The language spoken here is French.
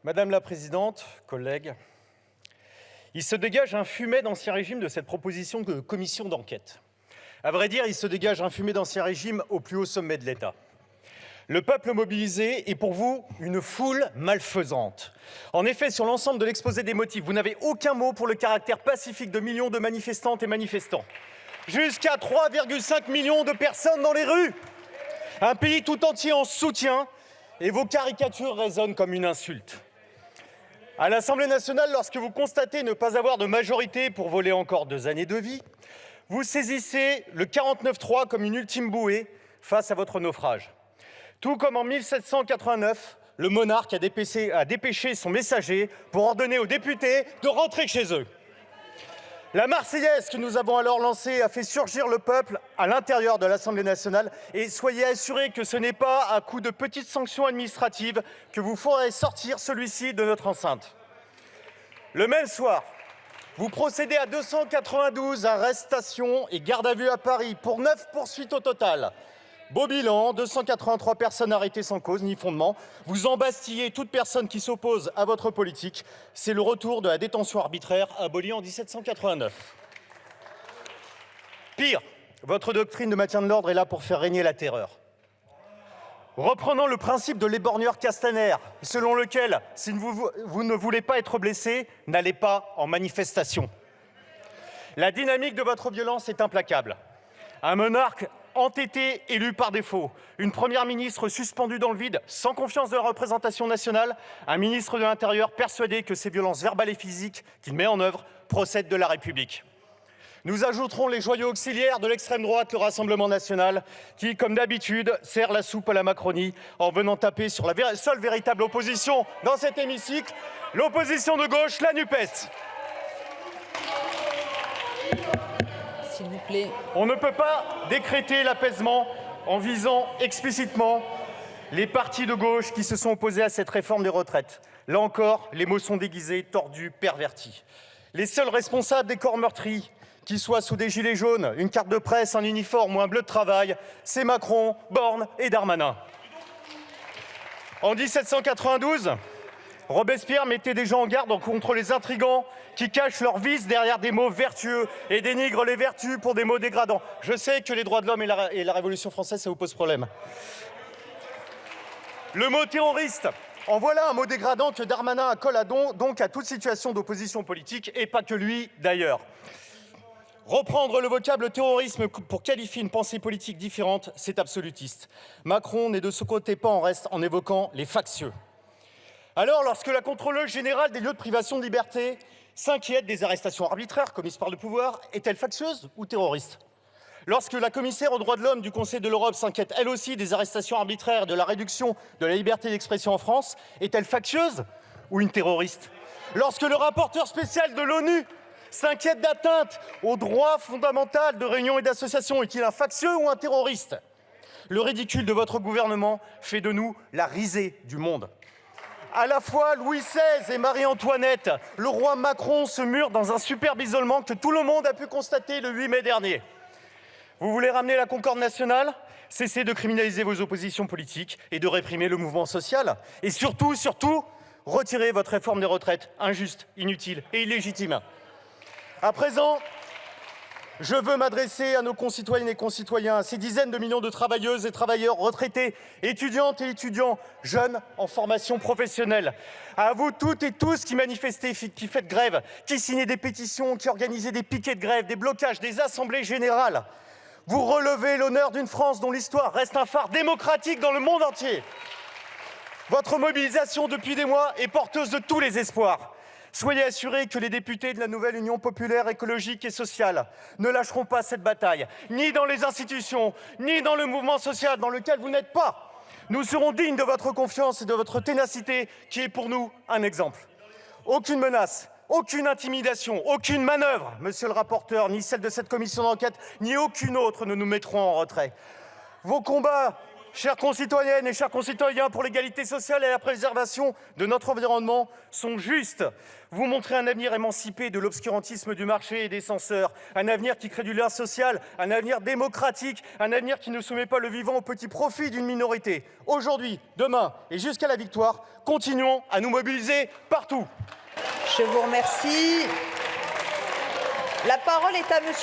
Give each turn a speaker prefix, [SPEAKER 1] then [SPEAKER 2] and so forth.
[SPEAKER 1] Madame la présidente, collègues, il se dégage un fumet d'Ancien Régime de cette proposition de commission d'enquête. À vrai dire, il se dégage un fumet d'Ancien Régime au plus haut sommet de l'État. Le peuple mobilisé est pour vous une foule malfaisante. En effet, sur l'ensemble de l'exposé des motifs, vous n'avez aucun mot pour le caractère pacifique de millions de manifestantes et manifestants. Jusqu'à 3,5 millions de personnes dans les rues. Un pays tout entier en soutien et vos caricatures résonnent comme une insulte. À l'Assemblée nationale, lorsque vous constatez ne pas avoir de majorité pour voler encore 2 années de vie, vous saisissez le 49.3 comme une ultime bouée face à votre naufrage. Tout comme en 1789, le monarque a dépêché son messager pour ordonner aux députés de rentrer chez eux. La Marseillaise que nous avons alors lancée a fait surgir le peuple à l'intérieur de l'Assemblée nationale et soyez assurés que ce n'est pas à coup de petites sanctions administratives que vous ferez sortir celui-ci de notre enceinte. Le même soir, vous procédez à 292 arrestations et gardes à vue à Paris pour 9 poursuites au total. Beau bilan, 283 personnes arrêtées sans cause ni fondement. Vous embastillez toute personne qui s'oppose à votre politique. C'est le retour de la détention arbitraire abolie en 1789. Pire, votre doctrine de maintien de l'ordre est là pour faire régner la terreur. Reprenant le principe de l'éborgneur Castaner, selon lequel, si vous ne voulez pas être blessé, n'allez pas en manifestation. La dynamique de votre violence est implacable. Un monarque entêté, élu par défaut, une première ministre suspendue dans le vide, sans confiance de la représentation nationale, un ministre de l'Intérieur persuadé que ces violences verbales et physiques qu'il met en œuvre procèdent de la République. Nous ajouterons les joyaux auxiliaires de l'extrême droite, le Rassemblement national, qui, comme d'habitude, sert la soupe à la Macronie en venant taper sur la seule véritable opposition dans cet hémicycle, l'opposition de gauche, la NUPES.
[SPEAKER 2] S'il vous plaît.
[SPEAKER 1] On ne peut pas décréter l'apaisement en visant explicitement les partis de gauche qui se sont opposés à cette réforme des retraites. Là encore, les mots sont déguisés, tordus, pervertis. Les seuls responsables des corps meurtris, qu'ils soient sous des gilets jaunes, une carte de presse, un uniforme ou un bleu de travail, c'est Macron, Borne et Darmanin. En 1792, Robespierre mettait des gens en garde contre les intrigants qui cachent leurs vices derrière des mots vertueux et dénigrent les vertus pour des mots dégradants. Je sais que les droits de l'homme et la Révolution française, ça vous pose problème. Le mot terroriste, en voilà un mot dégradant que Darmanin accole donc à toute situation d'opposition politique, et pas que lui d'ailleurs. Reprendre le vocable terrorisme pour qualifier une pensée politique différente, c'est absolutiste. Macron n'est de ce côté pas en reste en évoquant les factieux. Alors, lorsque la contrôleuse générale des lieux de privation de liberté s'inquiète des arrestations arbitraires commises par le pouvoir, est-elle factieuse ou terroriste? Lorsque la commissaire aux droits de l'homme du Conseil de l'Europe s'inquiète elle aussi des arrestations arbitraires et de la réduction de la liberté d'expression en France, est-elle factieuse ou une terroriste? Lorsque le rapporteur spécial de l'ONU s'inquiète d'atteinte aux droits fondamentaux de réunion et d'association, est-il un factieux ou un terroriste? Le ridicule de votre gouvernement fait de nous la risée du monde. À la fois Louis XVI et Marie-Antoinette, le roi Macron se mure dans un superbe isolement que tout le monde a pu constater le 8 mai dernier. Vous voulez ramener la concorde nationale? Cessez de criminaliser vos oppositions politiques et de réprimer le mouvement social. Et surtout, retirez votre réforme des retraites, injuste, inutile et illégitime. À présent, je veux m'adresser à nos concitoyennes et concitoyens, à ces dizaines de millions de travailleuses et travailleurs retraités, étudiantes et étudiants, jeunes en formation professionnelle. À vous toutes et tous qui manifestez, qui faites grève, qui signez des pétitions, qui organisez des piquets de grève, des blocages, des assemblées générales. Vous relevez l'honneur d'une France dont l'histoire reste un phare démocratique dans le monde entier. Votre mobilisation depuis des mois est porteuse de tous les espoirs. Soyez assurés que les députés de la nouvelle Union populaire écologique et sociale ne lâcheront pas cette bataille, ni dans les institutions, ni dans le mouvement social dans lequel vous n'êtes pas. Nous serons dignes de votre confiance et de votre ténacité, qui est pour nous un exemple. Aucune menace, aucune intimidation, aucune manœuvre, monsieur le rapporteur, ni celle de cette commission d'enquête, ni aucune autre ne nous mettront en retrait. Vos combats Chères concitoyennes et chers concitoyens, pour l'égalité sociale et la préservation de notre environnement sont justes. Vous montrez un avenir émancipé de l'obscurantisme du marché et des censeurs, un avenir qui crée du lien social, un avenir démocratique, un avenir qui ne soumet pas le vivant au petit profit d'une minorité. Aujourd'hui, demain et jusqu'à la victoire, continuons à nous mobiliser partout.
[SPEAKER 2] Je vous remercie. La parole est à monsieur